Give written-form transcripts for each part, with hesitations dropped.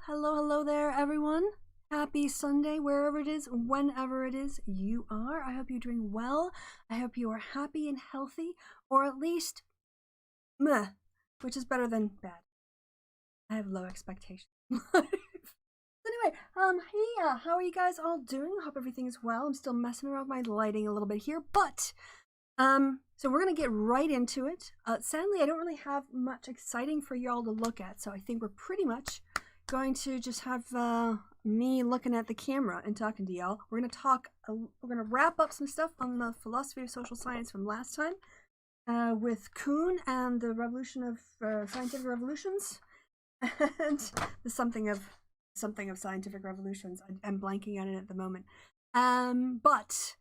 Hello there, everyone. Happy Sunday, wherever it is, whenever it is you are. I hope you're doing well. I hope you are happy and healthy, or at least meh, which is better than bad. I have low expectations. Anyway, hey, how are you guys all doing? Hope everything is well. I'm still messing around with my lighting a little bit here, but so we're gonna get right into it. Sadly, I don't really have much exciting for y'all to look at, so I think we're pretty much going to just have me looking at the camera and talking to y'all. We're gonna wrap up some stuff on the philosophy of social science from last time with Kuhn and the revolution of scientific revolutions and the something of scientific revolutions. I'm blanking on it at the moment. But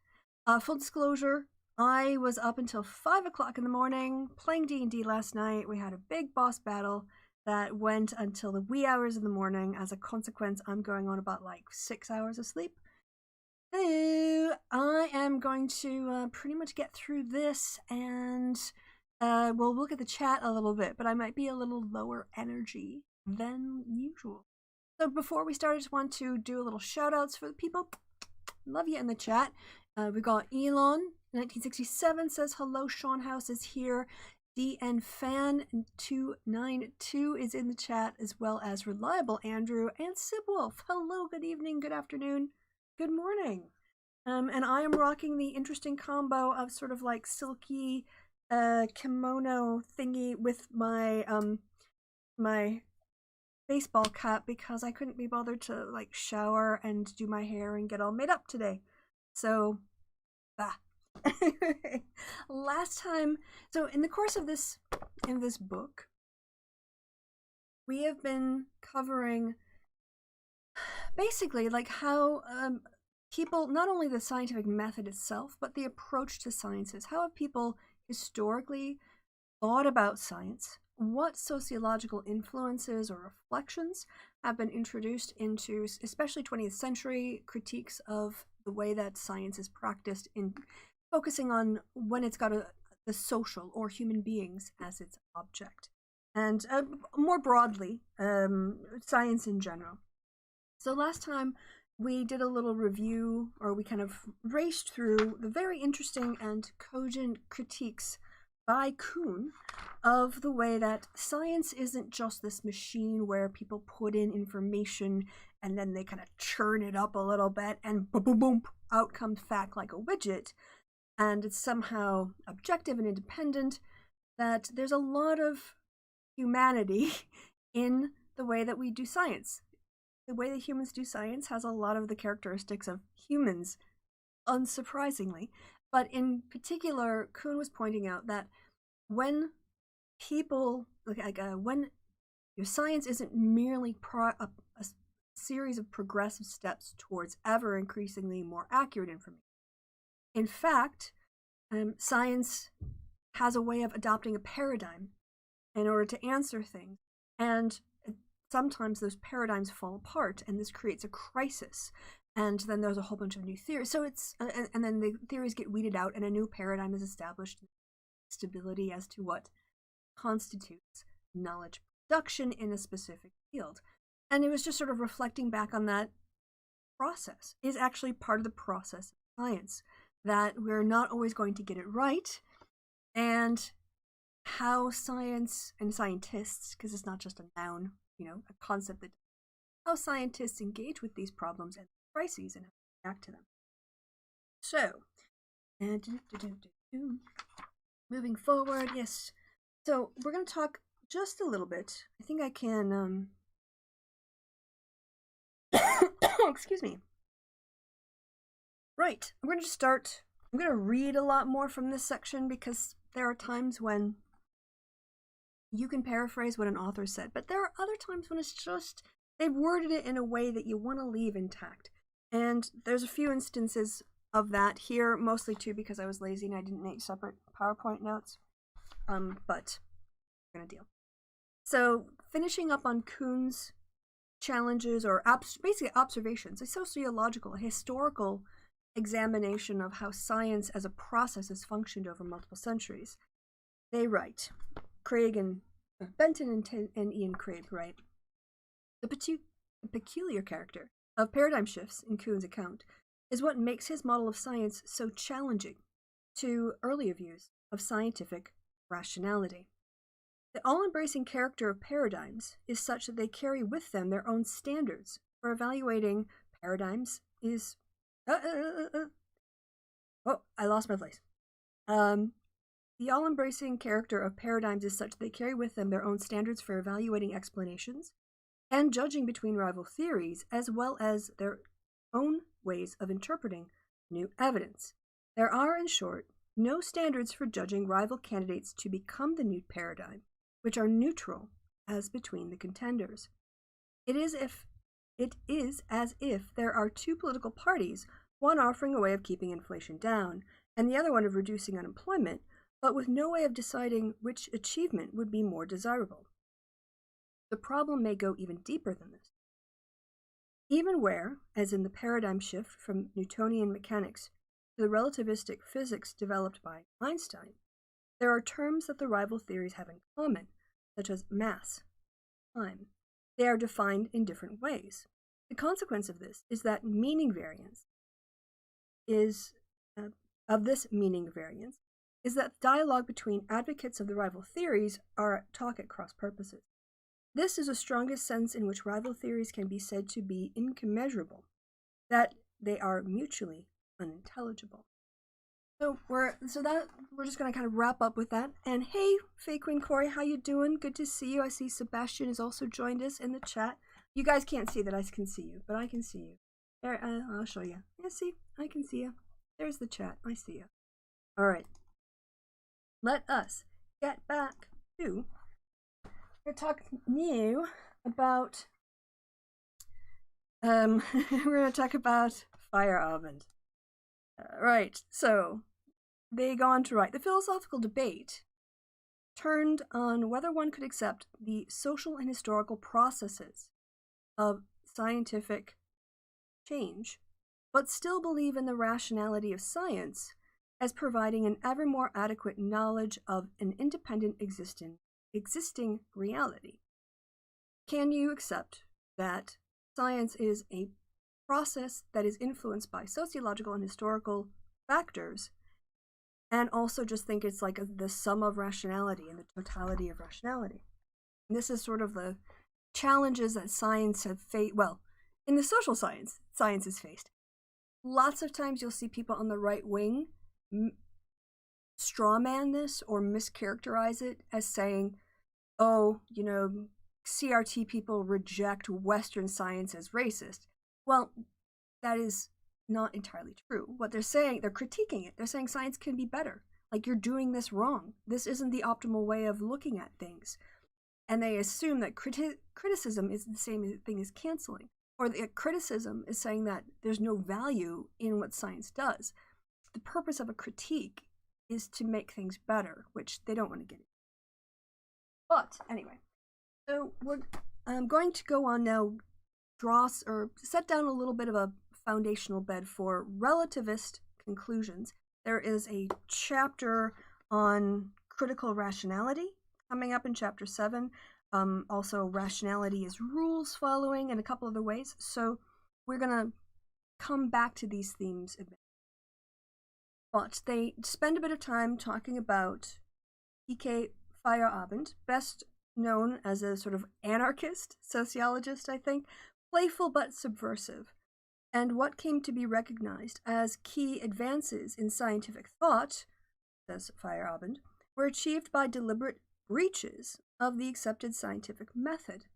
full disclosure, I was up until 5 o'clock in the morning playing D&D last night. We had a big boss battle that went until the wee hours of the morning. As a consequence, I'm going on about like 6 hours of sleep. So I am going to pretty much get through this, and we'll look at the chat a little bit, but I might be a little lower energy than usual. So before we start, I just want to do a little shout outs for the people. Love you in the chat. We got Elon 1967 says hello, Sean House is here. DN Fan 292 is in the chat, as well as Reliable Andrew and Sibwolf. Hello, good evening, good afternoon, good morning. And I am rocking the interesting combo of sort of like silky kimono thingy with my my baseball cap, because I couldn't be bothered to like shower and do my hair and get all made up today. So last time, so in the course of this book, we have been covering basically like how people, not only the scientific method itself, but the approach to sciences. How have people historically thought about science? What sociological influences or reflections have been introduced into, especially 20th century critiques of the way that science is practiced, in focusing on when it's got the social or human beings as its object, and more broadly, science in general. So last time we did a little review, or we kind of raced through the very interesting and cogent critiques by Kuhn of the way that science isn't just this machine where people put in information and then they kind of churn it up a little bit and boom, boom, boom, out comes fact like a widget, and it's somehow objective and independent. That there's a lot of humanity in the way that we do science. The way that humans do science has a lot of the characteristics of humans, unsurprisingly. But in particular, Kuhn was pointing out that when people, when your science isn't merely a series of progressive steps towards ever increasingly more accurate information. In fact, science has a way of adopting a paradigm in order to answer things, and sometimes those paradigms fall apart, and this creates a crisis. And then there's a whole bunch of new theories. So it's and then the theories get weeded out, and a new paradigm is established. Stability as to what constitutes knowledge production in a specific field. And it was just sort of reflecting back on that process is actually part of the process of science, that we're not always going to get it right, and how science and scientists, because it's not just a noun, a concept, that how scientists engage with these problems and crises and react to them. So, moving forward, yes. So we're going to talk just a little bit. I think I can, excuse me. Right, I'm going to start. I'm going to read a lot more from this section, because there are times when you can paraphrase what an author said, but there are other times when it's just, they've worded it in a way that you want to leave intact. And there's a few instances of that here, mostly too because I was lazy and I didn't make separate PowerPoint notes. But we're gonna deal. So finishing up on Kuhn's challenges, or basically observations, a sociological, a historical examination of how science as a process has functioned over multiple centuries. They write, Craig and Benton and Ian Craig write, the The peculiar character of paradigm shifts in Kuhn's account is what makes his model of science so challenging to earlier views of scientific rationality. The all-embracing character of paradigms is such that they carry with them their own standards for evaluating paradigms is... Oh, I lost my place. The all-embracing character of paradigms is such that they carry with them their own standards for evaluating explanations and judging between rival theories, as well as their own ways of interpreting new evidence. There are, in short, no standards for judging rival candidates to become the new paradigm, which are neutral as between the contenders. It is as if there are two political parties, one offering a way of keeping inflation down, and the other one of reducing unemployment, but with no way of deciding which achievement would be more desirable. The problem may go even deeper than this. Even where, as in the paradigm shift from Newtonian mechanics to the relativistic physics developed by Einstein, there are terms that the rival theories have in common, such as mass, time. They are defined in different ways. The consequence of this is that meaning variance is that dialogue between advocates of the rival theories are talk at cross purposes. This is the strongest sense in which rival theories can be said to be incommensurable, that they are mutually unintelligible. So we're just gonna kind of wrap up with that. And hey, Faye Queen Corey, how you doing? Good to see you. I see Sebastian has also joined us in the chat. You guys can't see that I can see you, but I can see you. There, I'll show you. Yeah, see, I can see you. There's the chat. I see you. All right. Let us get back to. We're talking new about. We're gonna talk about Feierabend. Right, so they go on to write, the philosophical debate turned on whether one could accept the social and historical processes of scientific change, but still believe in the rationality of science as providing an ever more adequate knowledge of an independent existing reality. Can you accept that science is a process that is influenced by sociological and historical factors, and also just think it's like the sum of rationality and the totality of rationality? And this is sort of the challenges that science have faced. Well, in the social science has faced. Lots of times you'll see people on the right wing strawman this or mischaracterize it as saying, oh, CRT people reject Western science as racist. Well, that is not entirely true. What they're saying, they're critiquing it. They're saying science can be better. Like, you're doing this wrong. This isn't the optimal way of looking at things. And they assume that criticism is the same thing as canceling. Or the criticism is saying that there's no value in what science does. The purpose of a critique is to make things better, which they don't want to get into. But anyway, so I'm going to go on now, set down a little bit of a foundational bed for relativist conclusions. There is a chapter on critical rationality coming up in chapter 7. Also, rationality is rules following and a couple other ways. So we're going to come back to these themes a bit. But they spend a bit of time talking about P.K. Feierabend, best known as a sort of anarchist sociologist, I think, playful but subversive, and what came to be recognized as key advances in scientific thought, says Feierabend, were achieved by deliberate breaches of the accepted scientific method.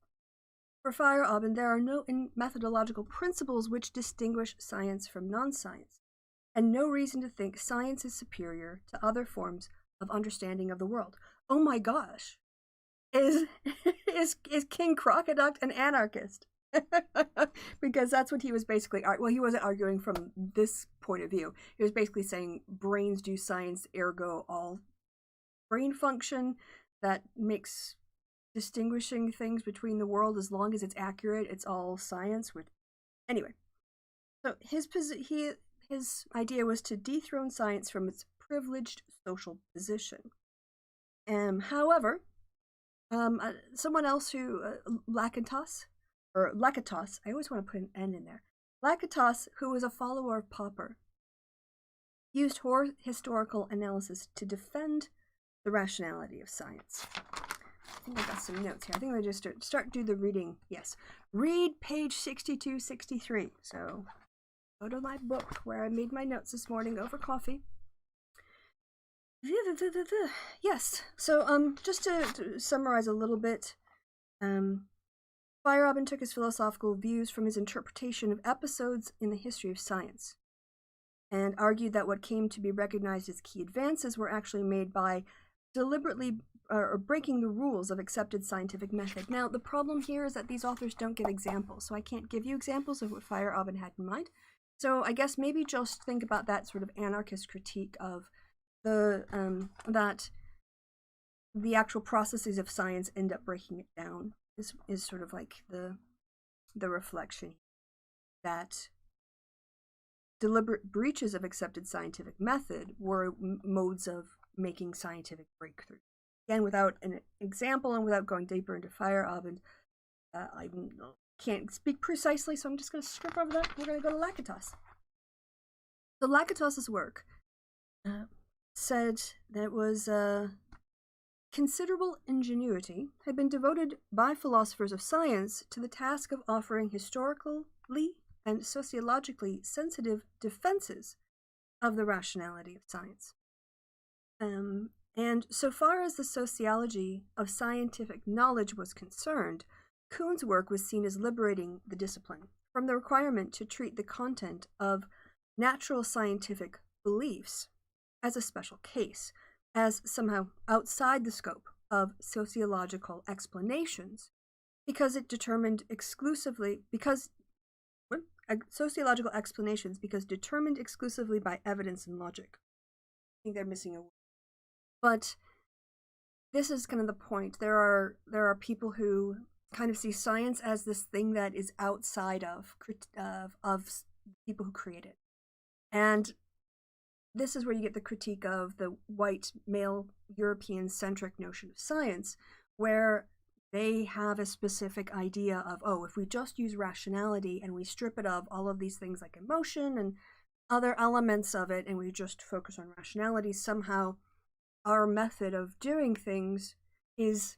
For Feierabend, there are no methodological principles which distinguish science from non-science, and no reason to think science is superior to other forms of understanding of the world. Oh my gosh! Is King Crocoduct an anarchist? Because that's what he was basically, well, he wasn't arguing from this point of view. He was basically saying brains do science, ergo all brain function that makes distinguishing things between the world, as long as it's accurate, it's all science. Anyway, so his idea was to dethrone science from its privileged social position. However, someone else who, Lacantas, or Lakatos, I always want to put an N in there. Lakatos, who was a follower of Popper, used historical analysis to defend the rationality of science. I think I got some notes here. I think I just start do the reading. Yes. Read page 62, 63. So go to my book where I made my notes this morning over coffee. Yes. So just to summarize a little bit, Feyerabend took his philosophical views from his interpretation of episodes in the history of science, and argued that what came to be recognized as key advances were actually made by deliberately or breaking the rules of accepted scientific method. Now, the problem here is that these authors don't give examples, so I can't give you examples of what Feyerabend had in mind. So I guess maybe just think about that sort of anarchist critique of the that the actual processes of science end up breaking it down is sort of like the reflection that deliberate breaches of accepted scientific method were modes of making scientific breakthrough. Again, without an example and without going deeper into Feyerabend, I can't speak precisely, so I'm just going to skip over that. We're going to go to Lakatos. So Lakatos's work said that it was considerable ingenuity had been devoted by philosophers of science to the task of offering historically and sociologically sensitive defenses of the rationality of science. And so far as the sociology of scientific knowledge was concerned, Kuhn's work was seen as liberating the discipline from the requirement to treat the content of natural scientific beliefs as a special case, as somehow outside the scope of sociological explanations, because determined exclusively by evidence and logic. I think they're missing a word. But this is kind of the point. There are people who kind of see science as this thing that is outside of people who create it. And this is where you get the critique of the white, male, European-centric notion of science, where they have a specific idea of, oh, if we just use rationality and we strip it of all of these things like emotion and other elements of it, and we just focus on rationality, somehow our method of doing things is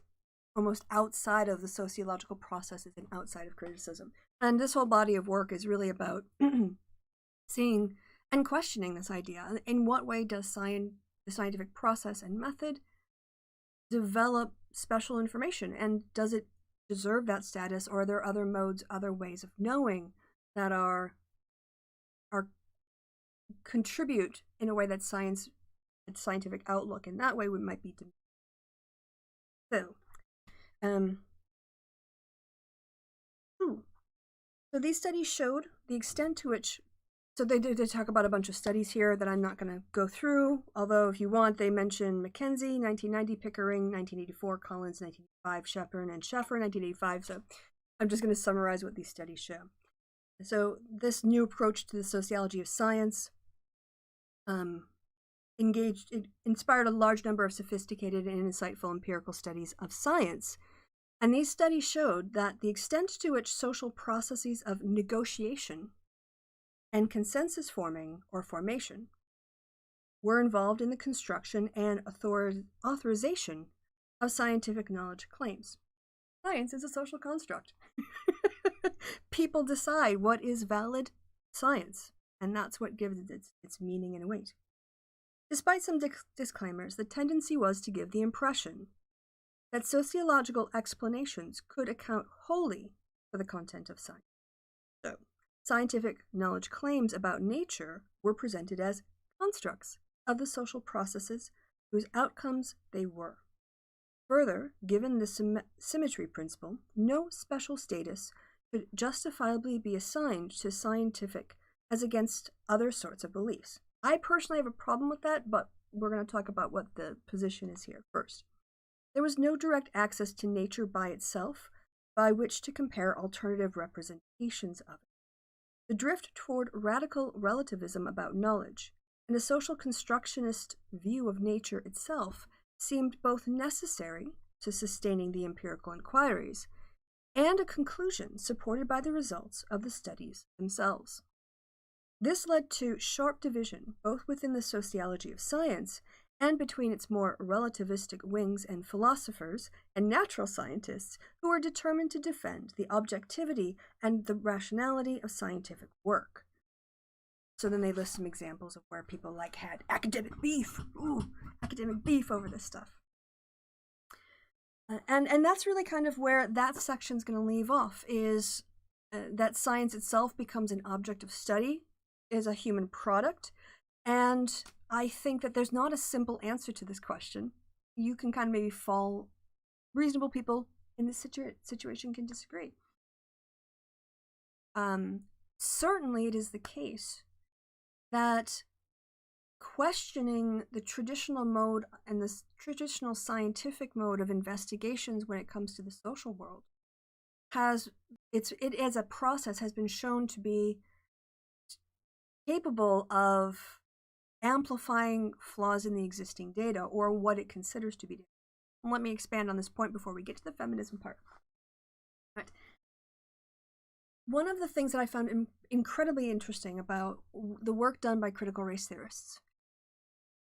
almost outside of the sociological processes and outside of criticism. And this whole body of work is really about seeing and questioning this idea. In what way does the scientific process and method develop special information? And does it deserve that status, or are there other modes, other ways of knowing that are contribute in a way that scientific outlook in that way might be diminished? So these studies showed the extent to which, so they talk about a bunch of studies here that I'm not going to go through, although if you want, they mention Mackenzie, 1990, Pickering, 1984, Collins, 1985, Shepard, and Sheffer, 1985, so I'm just going to summarize what these studies show. So this new approach to the sociology of science inspired a large number of sophisticated and insightful empirical studies of science. And these studies showed that the extent to which social processes of negotiation and consensus forming or formation were involved in the construction and authorization of scientific knowledge claims. Science is a social construct. People decide what is valid science, and that's what gives it its meaning and weight. Despite some disclaimers, the tendency was to give the impression that sociological explanations could account wholly for the content of science. So, scientific knowledge claims about nature were presented as constructs of the social processes whose outcomes they were. Further, given the symmetry principle, no special status could justifiably be assigned to scientific as against other sorts of beliefs. I personally have a problem with that, but we're going to talk about what the position is here first. There was no direct access to nature by itself by which to compare alternative representations of it. The drift toward radical relativism about knowledge and a social constructionist view of nature itself seemed both necessary to sustaining the empirical inquiries and a conclusion supported by the results of the studies themselves. This led to sharp division both within the sociology of science and between its more relativistic wings and philosophers and natural scientists who were determined to defend the objectivity and the rationality of scientific work. So then they list some examples of where people like had academic beef. Ooh, academic beef over this stuff. And that's really kind of where that section's going to leave off, is that science itself becomes an object of study, is a human product. And I think that there's not a simple answer to this question. You can kind of maybe fall, reasonable people in this situation can disagree. Certainly it is the case that questioning the traditional mode and the traditional scientific mode of investigations when it comes to the social world it as a process has been shown to be capable of amplifying flaws in the existing data or what it considers to be data. And let me expand on this point before we get to the feminism part. Right. One of the things that I found incredibly interesting about the work done by critical race theorists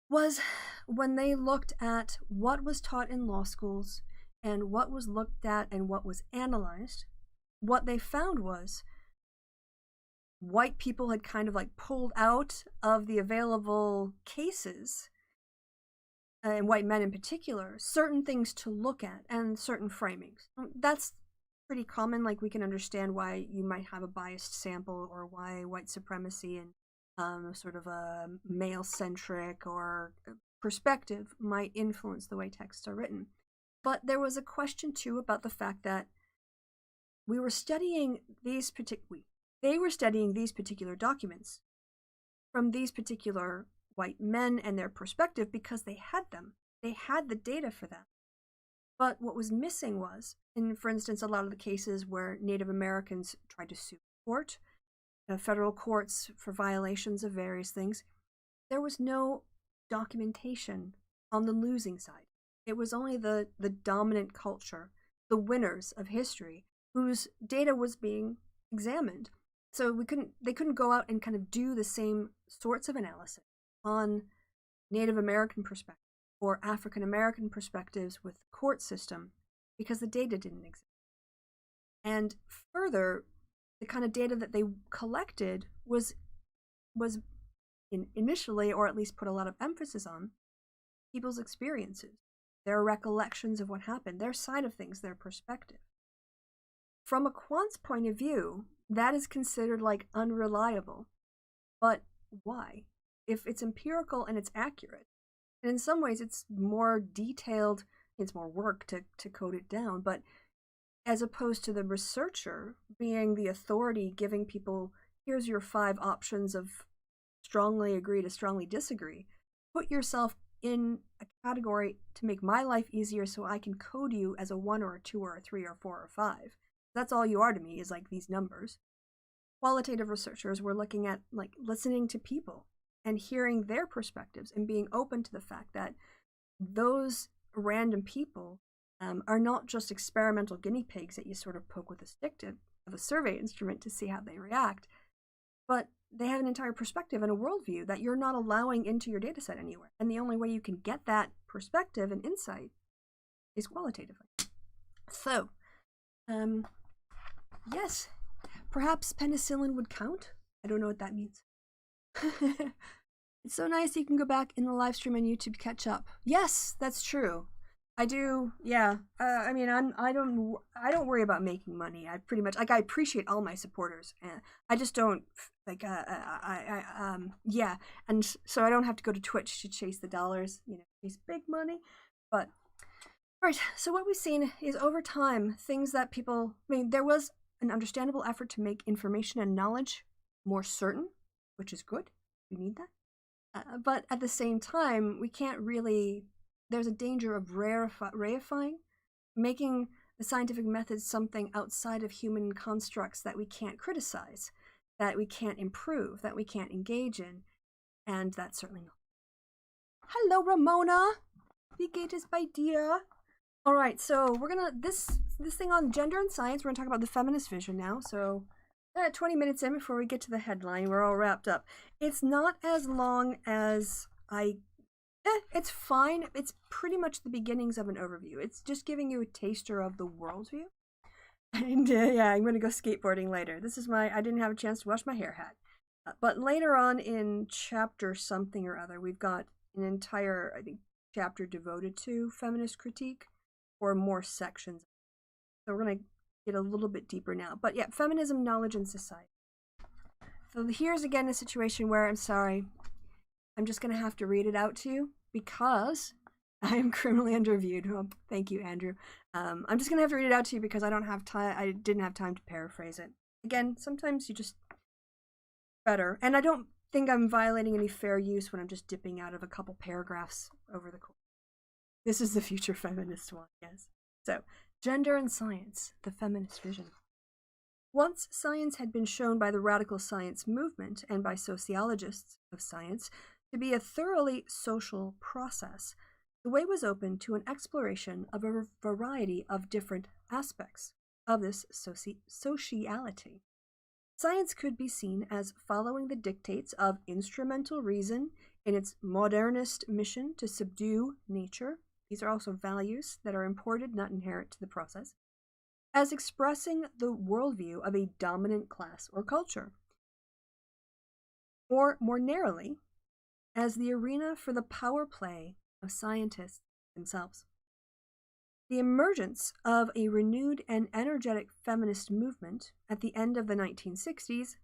was when they looked at what was taught in law schools and what was looked at and what was analyzed, what they found was white people had kind of like pulled out of the available cases, and white men in particular, certain things to look at and certain framings. That's pretty common. Like, we can understand why you might have a biased sample or why white supremacy and sort of a male-centric or perspective might influence the way texts are written. But there was a question too about the fact that we were studying these they were studying these particular documents from these particular white men and their perspective because they had them. They had the data for that. But what was missing was, for instance, a lot of the cases where Native Americans tried to sue the court, federal courts for violations of various things, there was no documentation on the losing side. It was only the dominant culture, the winners of history, whose data was being examined. So they couldn't go out and kind of do the same sorts of analysis on Native American perspective or African American perspectives with the court system because the data didn't exist. And further, the kind of data that they collected was initially, or at least put a lot of emphasis on, people's experiences, their recollections of what happened, their side of things, their perspective. From a quant's point of view, that is considered like unreliable. But why? If it's empirical and it's accurate, and in some ways it's more detailed, it's more work to code it down, but as opposed to the researcher being the authority giving people, here's your 5 options of strongly agree to strongly disagree, put yourself in a category to make my life easier so I can code you as a 1 or a 2 or a 3 or 4 or 5. That's all you are to me, is like these numbers. Qualitative researchers were looking at like listening to people and hearing their perspectives and being open to the fact that those random people are not just experimental guinea pigs that you sort of poke with a stick of a survey instrument to see how they react, but they have an entire perspective and a worldview that you're not allowing into your data set anywhere. And the only way you can get that perspective and insight is qualitatively. So, yes, perhaps penicillin would count. I don't know what that means. It's so nice you can go back in the live stream on YouTube to catch up. Yes, that's true. I do. Yeah. I mean, I don't worry about making money. I pretty much, like, I appreciate all my supporters. I just don't like. Yeah. And so I don't have to go to Twitch to chase the dollars. You know, chase big money. But all right. So what we've seen is over time, things that people. I mean, there was an understandable effort to make information and knowledge more certain, which is good. We need that. But at the same time, we can't really. There's a danger of reifying, making the scientific method something outside of human constructs that we can't criticize, that we can't improve, that we can't engage in, and that's certainly not. Hello, Ramona. Wie geht es bei dir? All right, so this this thing on gender and science. We're going to talk about the feminist vision now. So 20 minutes in before we get to the headline, we're all wrapped up. It's not as long as it's fine. It's pretty much the beginnings of an overview. It's just giving you a taster of the worldview. And yeah, I'm going to go skateboarding later. This is I didn't have a chance to wash my hair hat. But later on in chapter something or other, we've got an entire, I think, chapter devoted to feminist critique, or more sections. So we're going to get a little bit deeper now. But yeah, feminism, knowledge, and society. So here's again a situation where, I'm sorry, I'm just going to have to read it out to you because I am criminally underviewed. Oh, thank you, Andrew. I'm just going to have to read it out to you because I don't have time. I didn't have time to paraphrase it. Again, sometimes you just better. And I don't think I'm violating any fair use when I'm just dipping out of a couple paragraphs over the course. This is the future feminist one, yes. So, gender and science, the feminist vision. Once science had been shown by the radical science movement and by sociologists of science to be a thoroughly social process, the way was open to an exploration of a variety of different aspects of this sociality. Science could be seen as following the dictates of instrumental reason in its modernist mission to subdue nature. These are also values that are imported, not inherent to the process, as expressing the worldview of a dominant class or culture, or more narrowly, as the arena for the power play of scientists themselves. The emergence of a renewed and energetic feminist movement at the end of the 1960s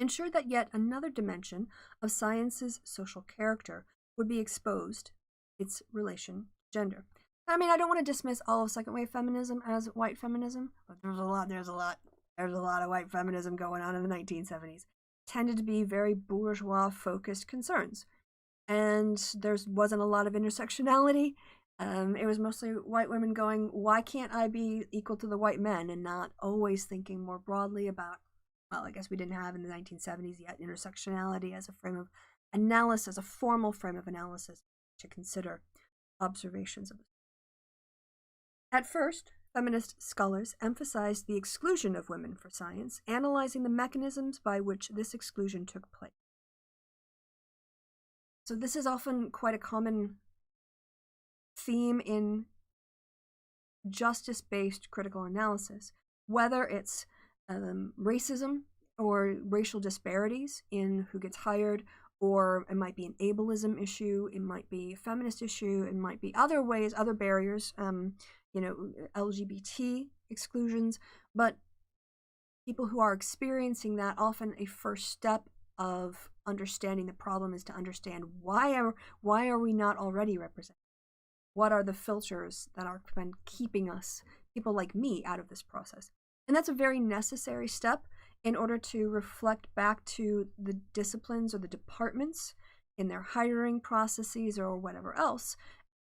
ensured that yet another dimension of science's social character would be exposed, its relation to gender. I mean, I don't want to dismiss all of second wave feminism as white feminism, but there's a lot of white feminism going on in the 1970s. It tended to be very bourgeois focused concerns, and there wasn't a lot of intersectionality. It was mostly white women going, why can't I be equal to the white men, and not always thinking more broadly about, well, I guess we didn't have in the 1970s yet intersectionality as a frame of analysis, a formal frame of analysis to consider observations of it. At first, feminist scholars emphasized the exclusion of women for science, analyzing the mechanisms by which this exclusion took place. So this is often quite a common theme in justice-based critical analysis, whether it's racism or racial disparities in who gets hired, or it might be an ableism issue, it might be a feminist issue, it might be other ways, other barriers, LGBT exclusions, but people who are experiencing that, often a first step of understanding the problem is to understand why are we not already represented? What are the filters that are keeping us, people like me, out of this process? And that's a very necessary step in order to reflect back to the disciplines or the departments in their hiring processes or whatever else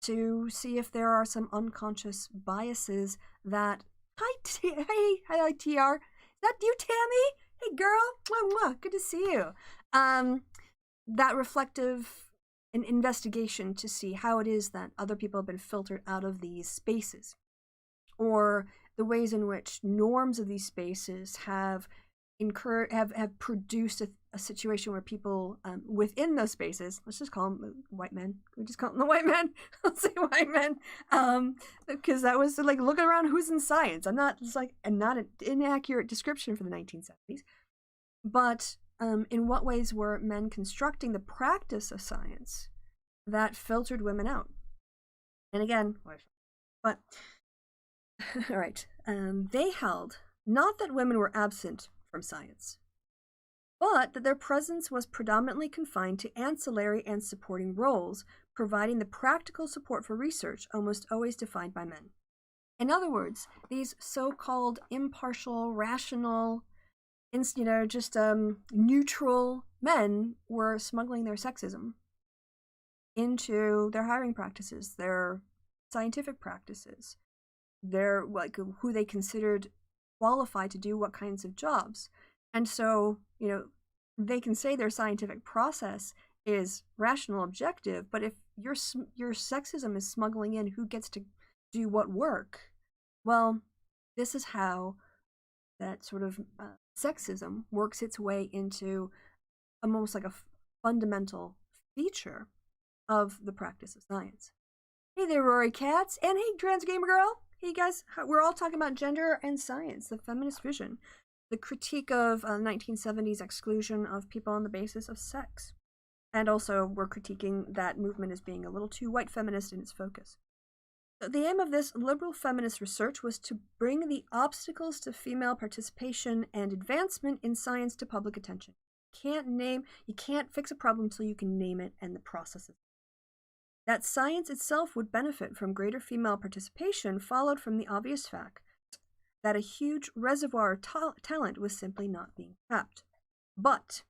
to see if there are some unconscious biases that, hi TR, is that you, Tammy? Hey girl, mwah, mwah. Good to see you. That reflective an investigation to see how it is that other people have been filtered out of these spaces, or the ways in which norms of these spaces have produced a situation where people within those spaces, let's just call them white men. We just call them the white men. I'll say white men, because that was like, look around who's in science. Not an inaccurate description for the 1970s, but in what ways were men constructing the practice of science that filtered women out? And again, but all right, they held not that women were absent from science, but that their presence was predominantly confined to ancillary and supporting roles, providing the practical support for research almost always defined by men. In other words, these so-called impartial, rational, neutral men were smuggling their sexism into their hiring practices, their scientific practices, their who they considered qualified to do what kinds of jobs. And so, they can say their scientific process is rational, objective, but if your sexism is smuggling in who gets to do what work? Well, this is how that sort of sexism works its way into almost like a fundamental feature of the practice of science. Hey there, Rory Katz, and hey, Trans Gamer Girl. Hey guys, we're all talking about gender and science, the feminist vision, the critique of 1970s exclusion of people on the basis of sex. And also, we're critiquing that movement as being a little too white feminist in its focus. The aim of this liberal feminist research was to bring the obstacles to female participation and advancement in science to public attention. You can't fix a problem till you can name it and the processes. That science itself would benefit from greater female participation followed from the obvious fact that a huge reservoir of talent was simply not being tapped. But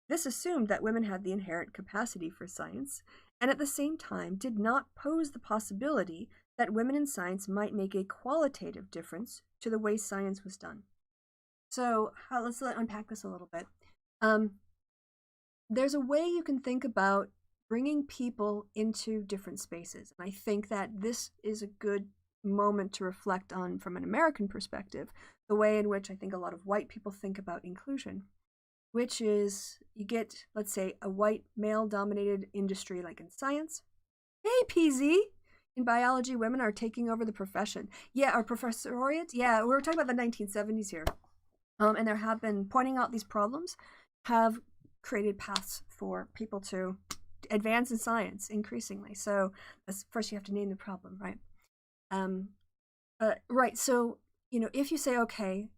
this assumed that women had the inherent capacity for science, and at the same time did not pose the possibility that women in science might make a qualitative difference to the way science was done. So let's unpack this a little bit. There's a way you can think about bringing people into different spaces. And I think that this is a good moment to reflect on, from an American perspective, the way in which I think a lot of white people think about inclusion, which is you get, let's say, a white male-dominated industry like in science. Hey, PZ! In biology, women are taking over the profession. Yeah, our professoriate? Yeah, we're talking about the 1970s here. And there have been, pointing out these problems, have created paths for people to advance in science increasingly. So first you have to name the problem, right? Right, so, if you say, okay,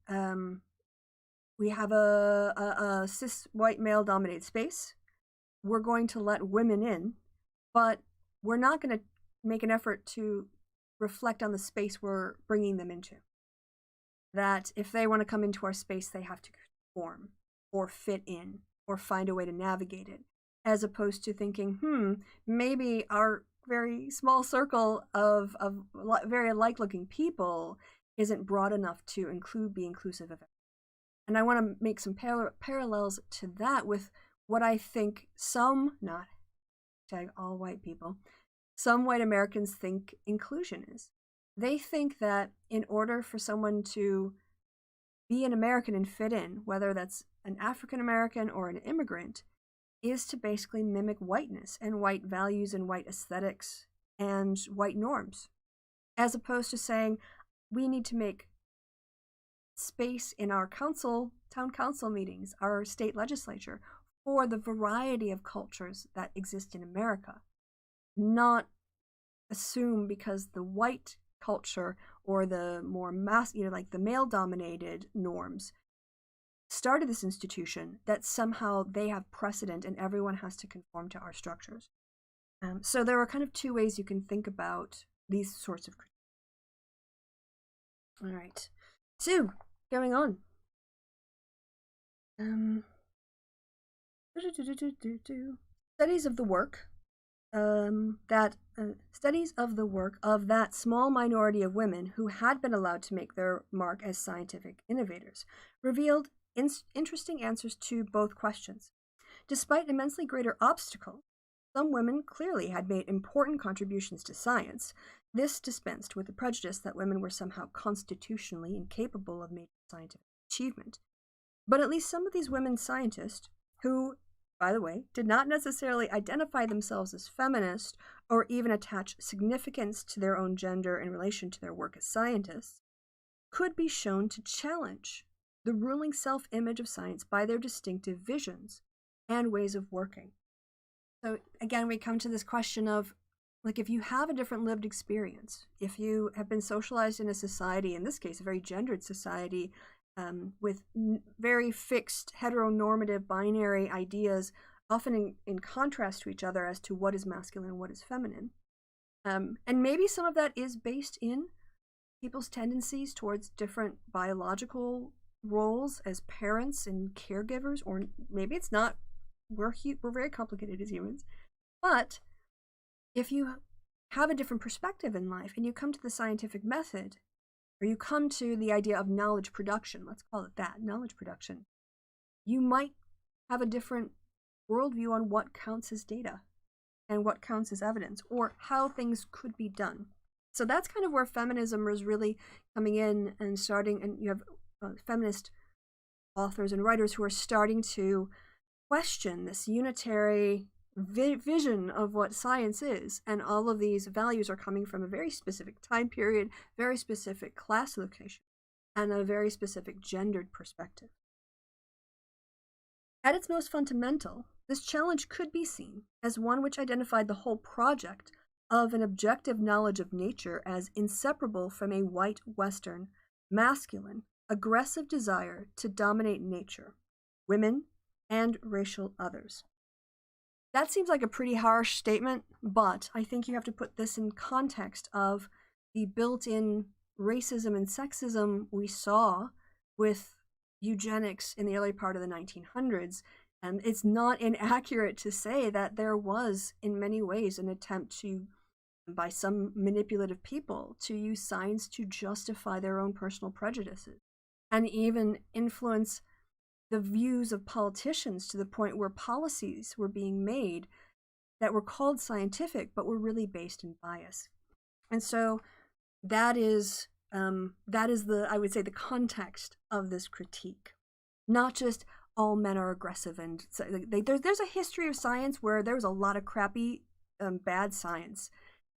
we have a cis white male dominated space, we're going to let women in, but we're not going to make an effort to reflect on the space we're bringing them into. That if they want to come into our space, they have to conform or fit in or find a way to navigate it, as opposed to thinking, maybe our very small circle of very alike-looking people isn't broad enough to be inclusive of it. And I want to make some parallels to that with what I think some, not all white people, some white Americans think inclusion is. They think that in order for someone to be an American and fit in, whether that's an African American or an immigrant, is to basically mimic whiteness and white values and white aesthetics and white norms, as opposed to saying we need to make space in our town council meetings, our state legislature, for the variety of cultures that exist in America. Not assume because the white culture or the more like the male-dominated norms started this institution, that somehow they have precedent and everyone has to conform to our structures. So there are kind of two ways you can think about these sorts of critiques. All right, so going on. Studies of the work studies of the work of that small minority of women who had been allowed to make their mark as scientific innovators revealed interesting answers to both questions. Despite immensely greater obstacles, some women clearly had made important contributions to science. This dispensed with the prejudice that women were somehow constitutionally incapable of major scientific achievement. But at least some of these women scientists, who, by the way, did not necessarily identify themselves as feminist or even attach significance to their own gender in relation to their work as scientists, could be shown to challenge the ruling self-image of science by their distinctive visions and ways of working. So again, we come to this question of, like, if you have a different lived experience, if you have been socialized in a society, in this case, a very gendered society, with very fixed heteronormative binary ideas, often in contrast to each other as to what is masculine and what is feminine. And maybe some of that is based in people's tendencies towards different biological roles as parents and caregivers, or maybe it's not. We're very complicated as humans. But if you have a different perspective in life and you come to the scientific method, or you come to the idea of knowledge production, let's call it that, knowledge production, you might have a different worldview on what counts as data and what counts as evidence, or how things could be done. So that's kind of where feminism was really coming in and starting, and you have feminist authors and writers who are starting to question this unitary vision of what science is, and all of these values are coming from a very specific time period, very specific class location, and a very specific gendered perspective. At its most fundamental, this challenge could be seen as one which identified the whole project of an objective knowledge of nature as inseparable from a white Western, masculine, aggressive desire to dominate nature, women, and racial others. That seems like a pretty harsh statement, but I think you have to put this in context of the built-in racism and sexism we saw with eugenics in the early part of the 1900s. And it's not inaccurate to say that there was, in many ways, an attempt to, by some manipulative people, to use science to justify their own personal prejudices, and even influence the views of politicians to the point where policies were being made that were called scientific, but were really based in bias. And so that is the, I would say, the context of this critique. Not just all men are aggressive, and so there's a history of science where there was a lot of crappy, bad science,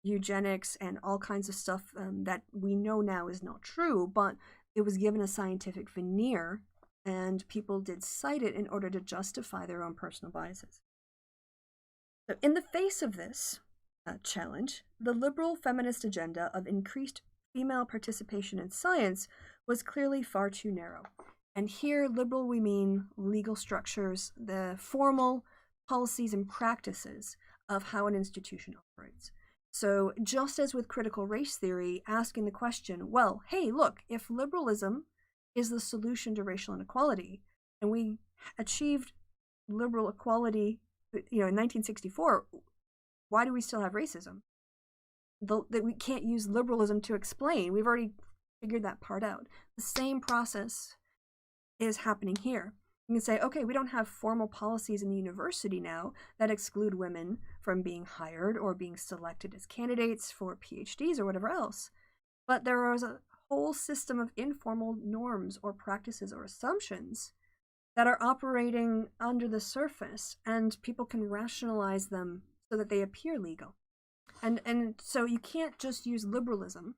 eugenics, and all kinds of stuff that we know now is not true, but it was given a scientific veneer, and people did cite it in order to justify their own personal biases. So in the face of this challenge, the liberal feminist agenda of increased female participation in science was clearly far too narrow. And here, liberal, we mean legal structures, the formal policies and practices of how an institution operates. So just as with critical race theory, asking the question, well, hey, look, if liberalism is the solution to racial inequality, and we achieved liberal equality, in 1964, why do we still have racism? That we can't use liberalism to explain. We've already figured that part out. The same process is happening here. You can say, okay, we don't have formal policies in the university now that exclude women from being hired or being selected as candidates for PhDs or whatever else. But there is a whole system of informal norms or practices or assumptions that are operating under the surface, and people can rationalize them so that they appear legal. And so you can't just use liberalism.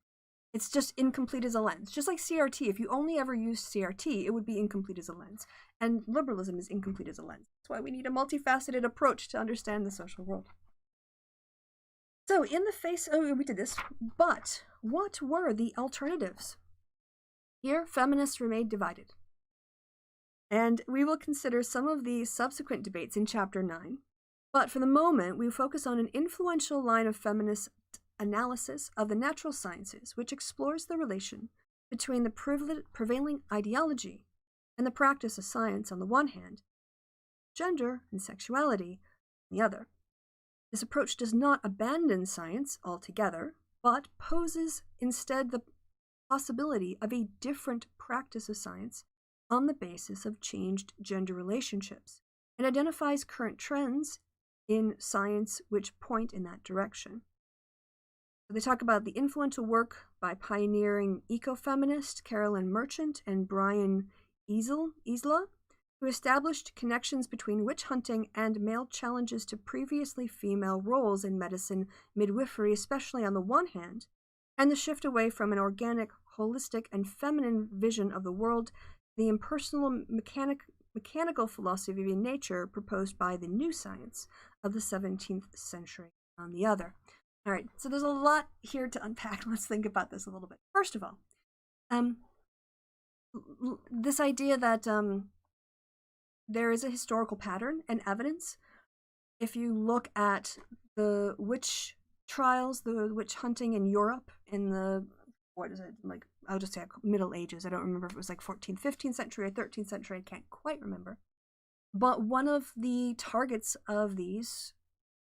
It's just incomplete as a lens. Just like CRT, if you only ever used CRT, it would be incomplete as a lens. And liberalism is incomplete as a lens. That's why we need a multifaceted approach to understand the social world. So in the face, we did this, but what were the alternatives? Here, feminists remained divided. And we will consider some of the subsequent debates in Chapter 9. But for the moment, we focus on an influential line of feminist analysis of the natural sciences, which explores the relation between the prevailing ideology and the practice of science on the one hand, gender and sexuality on the other. This approach does not abandon science altogether, but poses instead the possibility of a different practice of science on the basis of changed gender relationships, and identifies current trends in science which point in that direction. So they talk about the influential work by pioneering ecofeminist Carolyn Merchant and Brian Isla, who established connections between witch hunting and male challenges to previously female roles in medicine, midwifery, especially on the one hand, and the shift away from an organic, holistic, and feminine vision of the world, the impersonal, mechanical philosophy of nature proposed by the new science of the 17th century on the other. All right, so there's a lot here to unpack. Let's think about this a little bit. First of all, this idea that there is a historical pattern and evidence. If you look at the witch trials, the witch hunting in Europe in the, I'll just say Middle Ages. I don't remember if it was like 14th, 15th century or 13th century. I can't quite remember. But one of the targets of these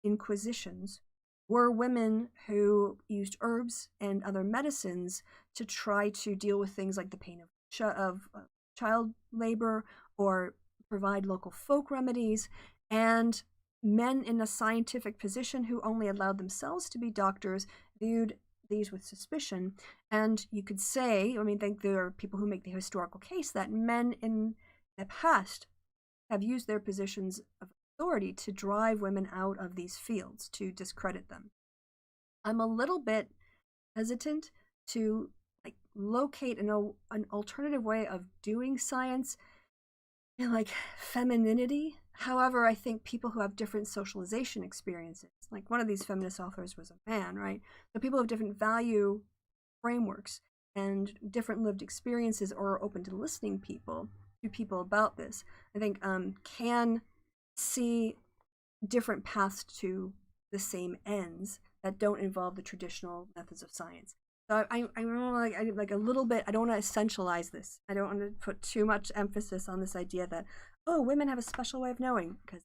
inquisitions were women who used herbs and other medicines to try to deal with things like the pain of child labor or provide local folk remedies, and men in a scientific position who only allowed themselves to be doctors viewed these with suspicion. And you could say, I think there are people who make the historical case that men in the past have used their positions of authority to drive women out of these fields, to discredit them. I'm a little bit hesitant to locate an alternative way of doing science in femininity. However, I think people who have different socialization experiences, like one of these feminist authors was a man, right? So people have different value frameworks and different lived experiences, or are open to listening to people about this, I think can see different paths to the same ends that don't involve the traditional methods of science. So I'm like a little bit, I don't want to essentialize this. I don't want to put too much emphasis on this idea that, oh, women have a special way of knowing, because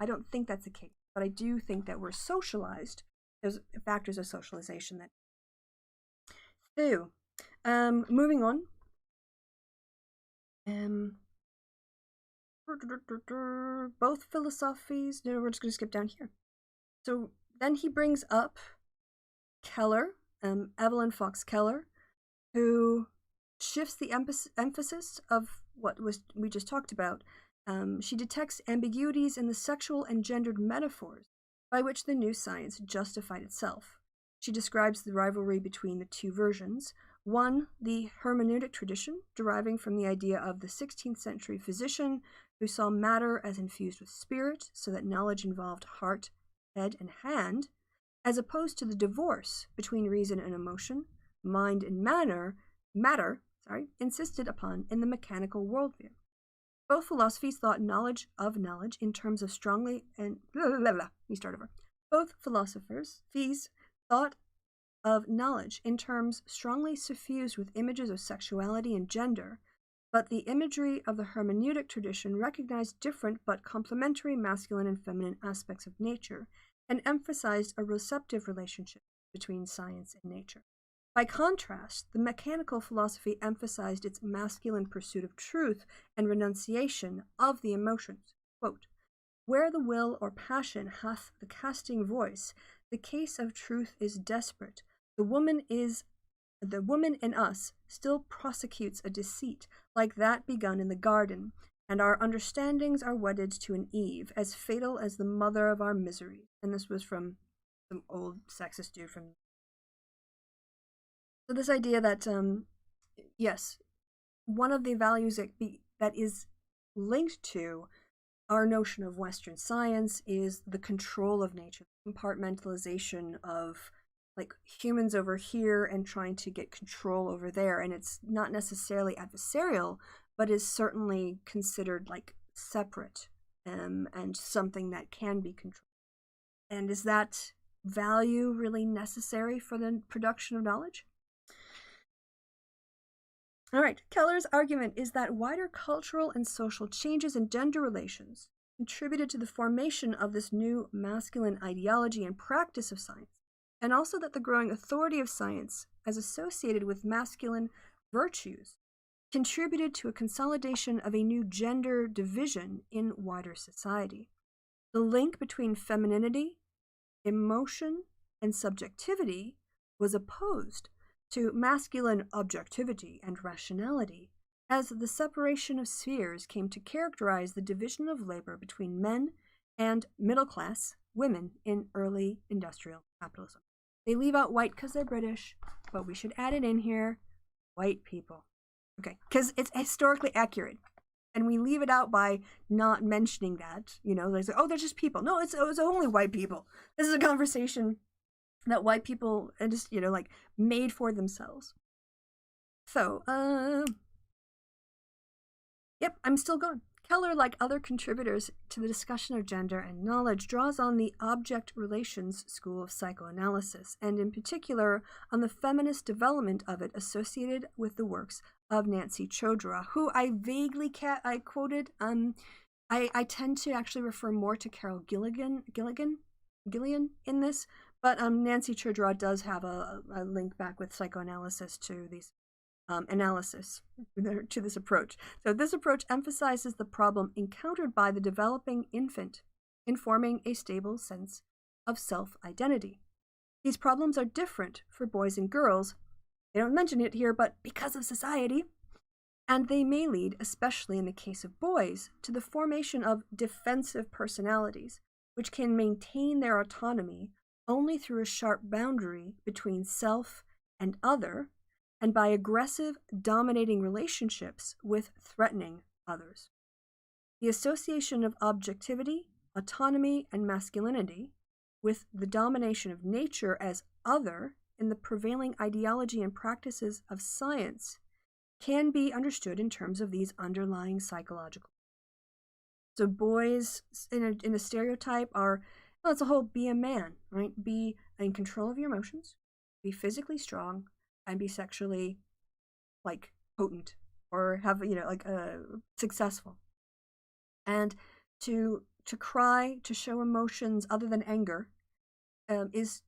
I don't think that's the case. But I do think that we're socialized. There's factors of socialization that. So, moving on. Both philosophies. No, we're just going to skip down here. So then he brings up Keller, Evelyn Fox Keller, who shifts the emphasis of what we just talked about. She detects ambiguities in the sexual and gendered metaphors by which the new science justified itself. She describes the rivalry between the two versions. One, the hermeneutic tradition, deriving from the idea of the 16th century physician who saw matter as infused with spirit, so that knowledge involved heart, head, and hand, as opposed to the divorce between reason and emotion, mind and matter, insisted upon in the mechanical worldview. Both philosophies thought knowledge in terms of strongly and Both philosophers thought of knowledge in terms strongly suffused with images of sexuality and gender, but the imagery of the hermeneutic tradition recognized different but complementary masculine and feminine aspects of nature, and emphasized a receptive relationship between science and nature. By contrast, the mechanical philosophy emphasized its masculine pursuit of truth and renunciation of the emotions. Quote, "Where the will or passion hath the casting voice, the case of truth is desperate. The woman in us still prosecutes a deceit like that begun in the garden, and our understandings are wedded to an Eve, as fatal as the mother of our misery." And this was from some old sexist dude from. So this idea that, yes, one of the values that is linked to our notion of Western science is the control of nature, compartmentalization of humans over here and trying to get control over there. And it's not necessarily adversarial, but is certainly considered separate and something that can be controlled. And is that value really necessary for the production of knowledge? All right, Keller's argument is that wider cultural and social changes in gender relations contributed to the formation of this new masculine ideology and practice of science, and also that the growing authority of science, as associated with masculine virtues, contributed to a consolidation of a new gender division in wider society. The link between femininity, emotion, and subjectivity was opposed to masculine objectivity and rationality, as the separation of spheres came to characterize the division of labor between men and middle-class women in early industrial capitalism. They leave out white because they're British, but we should add it in here, white people. Okay, because it's historically accurate. And we leave it out by not mentioning that, they say, oh, they're just people. No, it's only white people. This is a conversation that white people just, made for themselves. So, yep, I'm still going. Keller, like other contributors to the discussion of gender and knowledge, draws on the object relations school of psychoanalysis, and in particular on the feminist development of it associated with the works of Nancy Chodorow, who I vaguely quoted. I tend to actually refer more to Carol Gilligan in this, but Nancy Chodorow does have a link back with psychoanalysis to these analysis to this approach. So this approach emphasizes the problem encountered by the developing infant in forming a stable sense of self-identity. These problems are different for boys and girls. They don't mention it here, but because of society. And they may lead, especially in the case of boys, to the formation of defensive personalities, which can maintain their autonomy only through a sharp boundary between self and other, and by aggressive, dominating relationships with threatening others. The association of objectivity, autonomy, and masculinity with the domination of nature as other in the prevailing ideology and practices of science can be understood in terms of these underlying psychological. So boys in a stereotype are, well, it's a whole be a man, right? Be in control of your emotions, be physically strong, and be sexually, like, potent, or have, successful. And to cry, to show emotions other than anger, is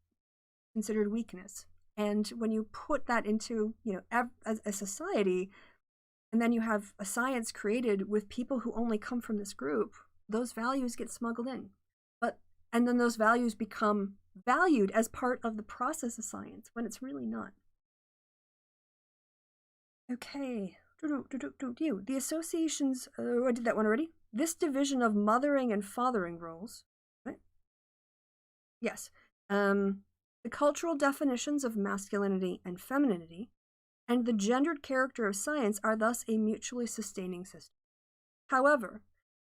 considered weakness. And when you put that into, a society, and then you have a science created with people who only come from this group, those values get smuggled in. And then those values become valued as part of the process of science when it's really not. Okay. The associations, I did that one already. This division of mothering and fathering roles, right? Yes. The cultural definitions of masculinity and femininity and the gendered character of science are thus a mutually sustaining system. However,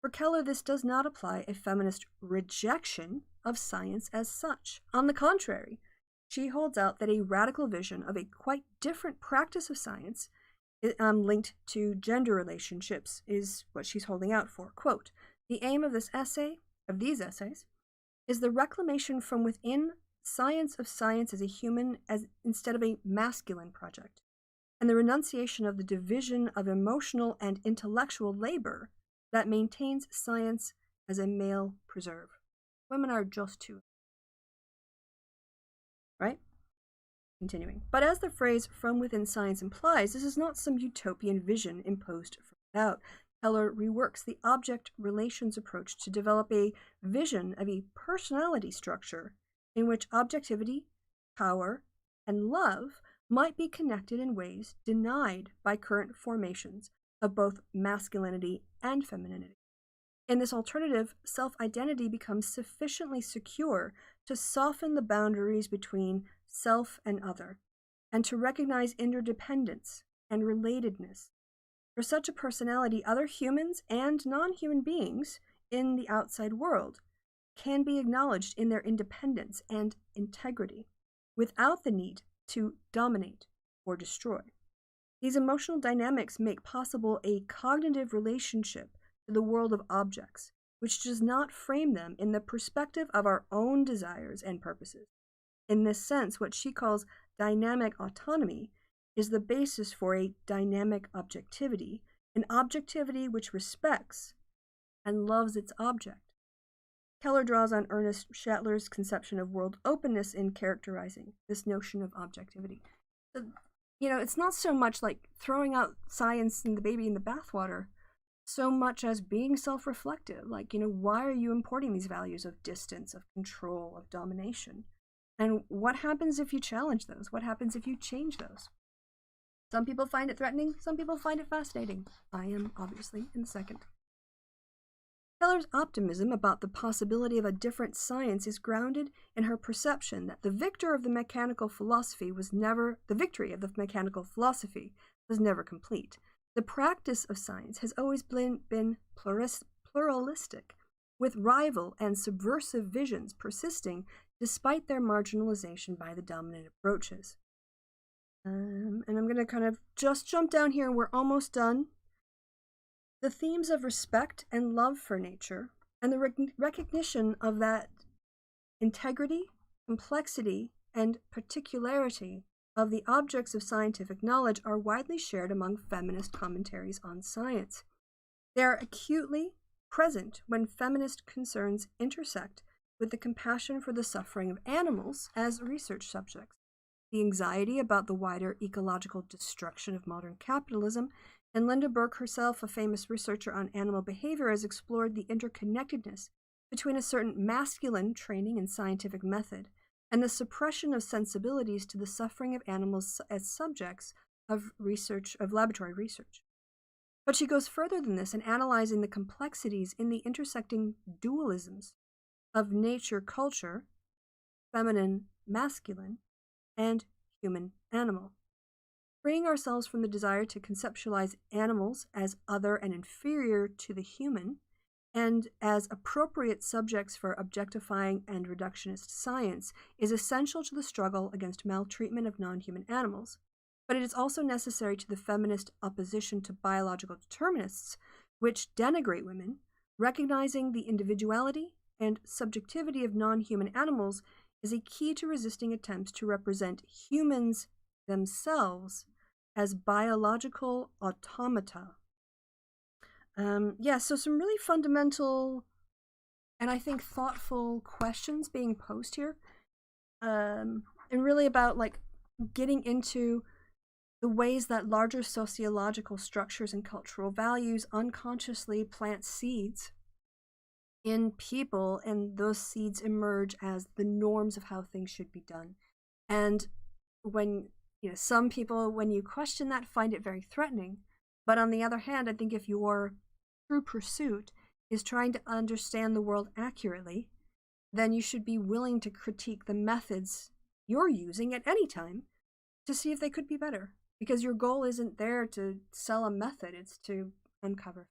for Keller, this does not apply a feminist rejection of science as such. On the contrary, she holds out that a radical vision of a quite different practice of science linked to gender relationships is what she's holding out for. Quote, the aim of these essays, is the reclamation from within science of science as a human as instead of a masculine project, and the renunciation of the division of emotional and intellectual labor that maintains science as a male preserve. Women are just too. Right? Continuing. But as the phrase from within science implies, this is not some utopian vision imposed from without. Keller reworks the object relations approach to develop a vision of a personality structure in which objectivity, power, and love might be connected in ways denied by current formations of both masculinity and femininity. In this alternative, self-identity becomes sufficiently secure to soften the boundaries between self and other, and to recognize interdependence and relatedness. For such a personality, other humans and non-human beings in the outside world can be acknowledged in their independence and integrity, without the need to dominate or destroy. These emotional dynamics make possible a cognitive relationship to the world of objects, which does not frame them in the perspective of our own desires and purposes. In this sense, what she calls dynamic autonomy is the basis for a dynamic objectivity, an objectivity which respects and loves its object. Keller draws on Ernest Schattler's conception of world openness in characterizing this notion of objectivity. It's not so much like throwing out science and the baby in the bathwater, so much as being self-reflective. Why are you importing these values of distance, of control, of domination? And what happens if you challenge those? What happens if you change those? Some people find it threatening, some people find it fascinating. I am obviously in the second. Keller's optimism about the possibility of a different science is grounded in her perception that the victory of the mechanical philosophy was never complete. The practice of science has always been pluralistic, with rival and subversive visions persisting despite their marginalization by the dominant approaches. And I'm going to kind of just jump down here, and we're almost done. The themes of respect and love for nature, and the recognition of that integrity, complexity, and particularity of the objects of scientific knowledge are widely shared among feminist commentaries on science. They are acutely present when feminist concerns intersect with the compassion for the suffering of animals as research subjects, the anxiety about the wider ecological destruction of modern capitalism, and Linda Burke herself, a famous researcher on animal behavior, has explored the interconnectedness between a certain masculine training and scientific method and the suppression of sensibilities to the suffering of animals as subjects of research, of laboratory research. But she goes further than this in analyzing the complexities in the intersecting dualisms of nature culture, feminine masculine, and human animal. Freeing ourselves from the desire to conceptualize animals as other and inferior to the human, and as appropriate subjects for objectifying and reductionist science, is essential to the struggle against maltreatment of non-human animals. But it is also necessary to the feminist opposition to biological determinists, which denigrate women. Recognizing the individuality and subjectivity of non-human animals is a key to resisting attempts to represent humans themselves as biological automata. So some really fundamental and I think thoughtful questions being posed here, and really about like getting into the ways that larger sociological structures and cultural values unconsciously plant seeds in people, and those seeds emerge as the norms of how things should be done. And when, some people, when you question that, find it very threatening. But on the other hand, I think if your true pursuit is trying to understand the world accurately, then you should be willing to critique the methods you're using at any time to see if they could be better. Because your goal isn't there to sell a method, it's to uncover.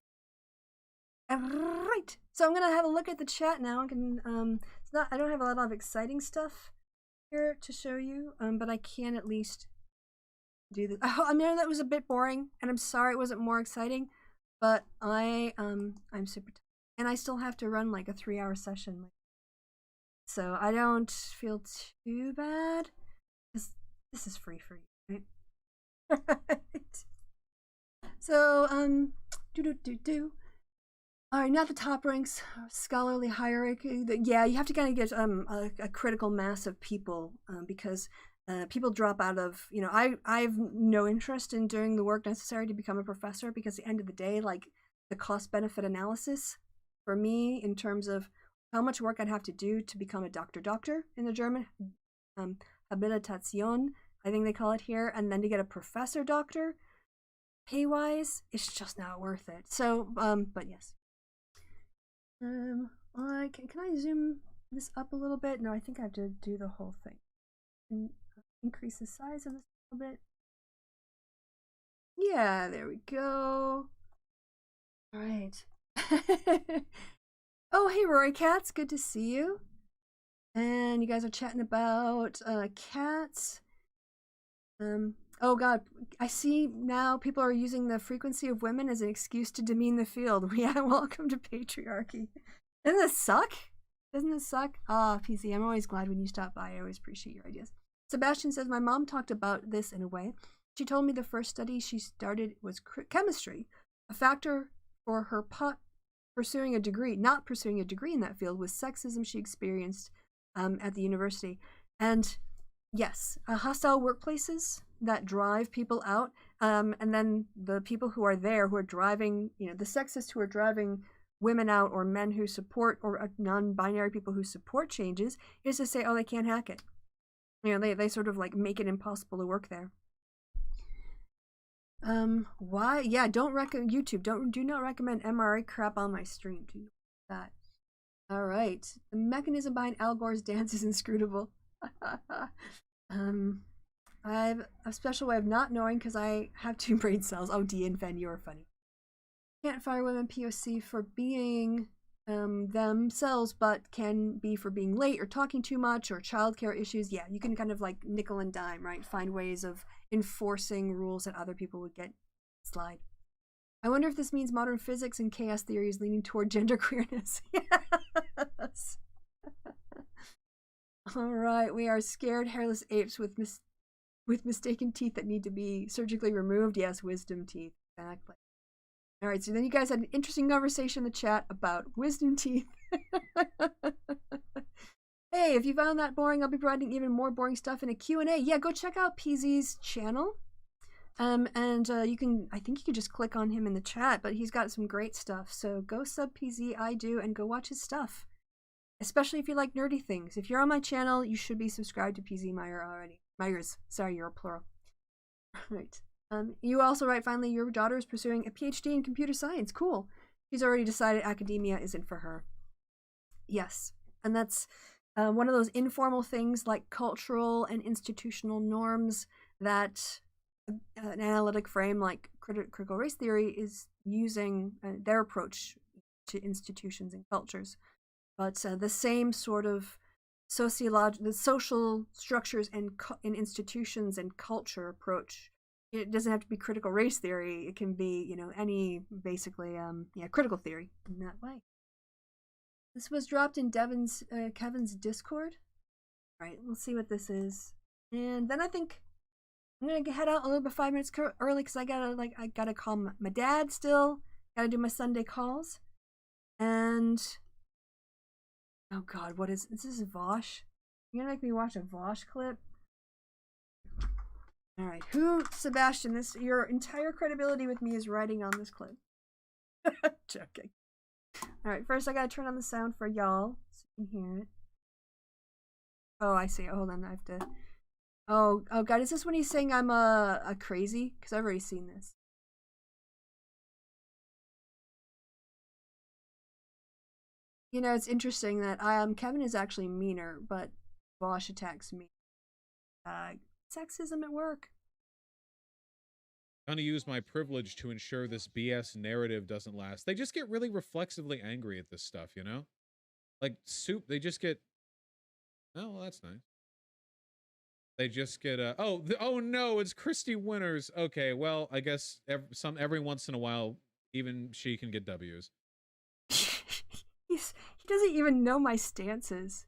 Right. So I'm gonna have a look at the chat now. I don't have a lot of exciting stuff here to show you, but I can at least do this. I know that was a bit boring, and I'm sorry it wasn't more exciting, but I'm super tired, and I still have to run like a 3-hour session. So I don't feel too bad, because this is free for you, right? Right. So, all right, not the top ranks, scholarly hierarchy. Yeah, you have to kind of get a critical mass of people, because people drop out of, I have no interest in doing the work necessary to become a professor, because at the end of the day, like the cost-benefit analysis for me in terms of how much work I'd have to do to become a doctor in the German, Habilitation, I think they call it here, and then to get a professor doctor, pay-wise, it's just not worth it. So, but yes. Can I zoom this up a little bit? No, I think I have to do the whole thing. And increase the size of this a little bit. Yeah, there we go. All right. Oh, hey, Rory Cats, good to see you. And you guys are chatting about cats. Oh God, I see now people are using the frequency of women as an excuse to demean the field. Yeah, welcome to patriarchy. Doesn't this suck? Doesn't this suck? PC, I'm always glad when you stop by. I always appreciate your ideas. Sebastian says, my mom talked about this in a way. She told me the first study she started was chemistry. A factor for her not pursuing a degree in that field was sexism she experienced at the university. And yes, hostile workplaces that drive people out, and then the people who are there who are driving, the sexists who are driving women out, or men who support, or non-binary people who support changes, is to say, oh, they can't hack it. They sort of like make it impossible to work there. Why? Yeah, don't recommend YouTube. Do not recommend MRA crap on my stream. Do that. All right. The mechanism behind Al Gore's dance is inscrutable. I have a special way of not knowing because I have 2 brain cells. Oh, Dean Fan, you are funny. Can't fire women POC for being themselves, but can be for being late or talking too much or childcare issues. Yeah, you can kind of like nickel and dime, right? Find ways of enforcing rules that other people would get slide. I wonder if this means modern physics and chaos theory is leaning toward genderqueerness. Yes. All right, we are scared hairless apes with mistaken teeth that need to be surgically removed. Yes, wisdom teeth. Exactly. All right, so then you guys had an interesting conversation in the chat about wisdom teeth. Hey, if you found that boring, I'll be providing even more boring stuff in a Q&A. Yeah, go check out PZ's channel. You can, I think you can just click on him in the chat, but he's got some great stuff. So go sub PZ, I do, and go watch his stuff. especially if you like nerdy things. If you're on my channel, you should be subscribed to PZ Meyer already. Myers, sorry, you're a plural. Right. You also write, finally, your daughter is pursuing a PhD in computer science. Cool. She's already decided academia isn't for her. Yes. And that's one of those informal things like cultural and institutional norms that an analytic frame like critical race theory is using their approach to institutions and cultures. But the same sort of the social structures and institutions and culture approach. It doesn't have to be critical race theory. It can be, you know, any basically, critical theory in that way. This was dropped in Kevin's Discord. All right, we'll see what this is, and then I think I'm gonna head out a little bit 5 minutes early because I gotta call my dad still. Gotta do my Sunday calls, and oh God, what is this? Is Vosh? You're gonna make me watch a Vosh clip? All right, Sebastian? Your entire credibility with me is riding on this clip. Joking. All right, first I gotta turn on the sound for y'all so you can hear it. Oh, I see. Oh, hold on, I have to. Oh God, is this when he's saying I'm a crazy? Because I've already seen this. You know, it's interesting that Kevin is actually meaner, but Vosh attacks me. Sexism at work. I'm going to use my privilege to ensure this BS narrative doesn't last. They just get really reflexively angry at this stuff, you know? Like, they just get... Oh, well, that's nice. They just get, oh no, it's Kristi Winners. Okay, well, I guess every once in a while, even she can get W's. He doesn't even know my stances.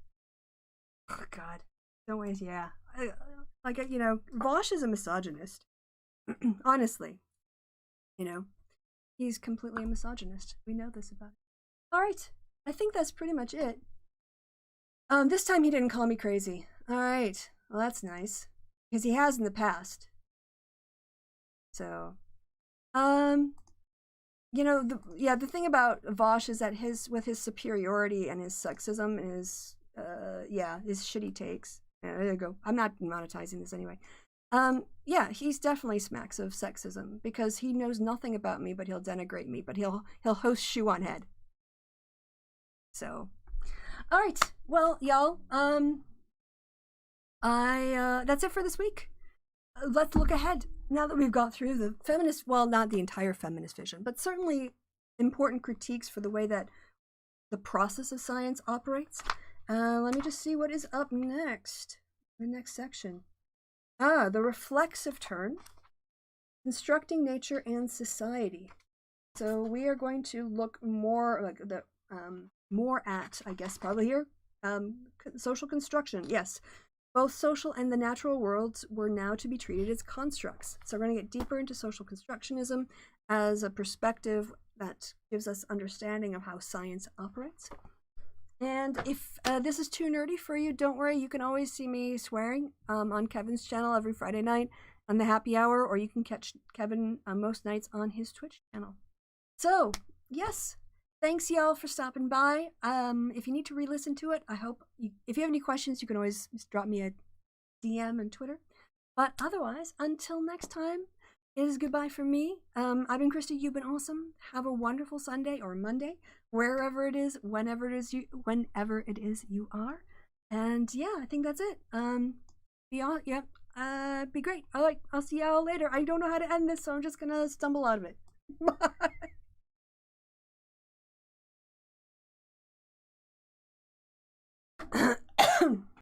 Oh God, no ways. Yeah, you know, Vosh is a misogynist. Honestly, you know, he's completely a misogynist. We know this about him. All right, I think that's pretty much it. This time he didn't call me crazy. All right, well that's nice because he has in the past. So, you know, the thing about Vosh is that with his superiority and his sexism and his shitty takes. Yeah, there you go. I'm not monetizing this anyway. Yeah, he's definitely smacks of sexism because he knows nothing about me, but he'll denigrate me, but he'll host Shoe on Head. So, all right. Well, y'all, that's it for this week. Let's look ahead. Now that we've got through the feminist, well, not the entire feminist vision, but certainly important critiques for the way that the process of science operates. Let me just see what is up next. The next section. The reflexive turn, constructing nature and society. So we are going to look more at, I guess, probably here, social construction. Yes. Both social and the natural worlds were now to be treated as constructs. So we're going to get deeper into social constructionism as a perspective that gives us understanding of how science operates. And if this is too nerdy for you, don't worry. You can always see me swearing on Kevin's channel every Friday night on the happy hour, or you can catch Kevin most nights on his Twitch channel. So, yes. Thanks, y'all, for stopping by. If you need to re-listen to it, if you have any questions, you can always drop me a DM on Twitter. But otherwise, until next time, it is goodbye from me. I've been Kristi. You've been awesome. Have a wonderful Sunday or Monday, wherever it is, whenever it is you are. And yeah, I think that's it. Be great. I'll see y'all later. I don't know how to end this, so I'm just gonna stumble out of it. Bye.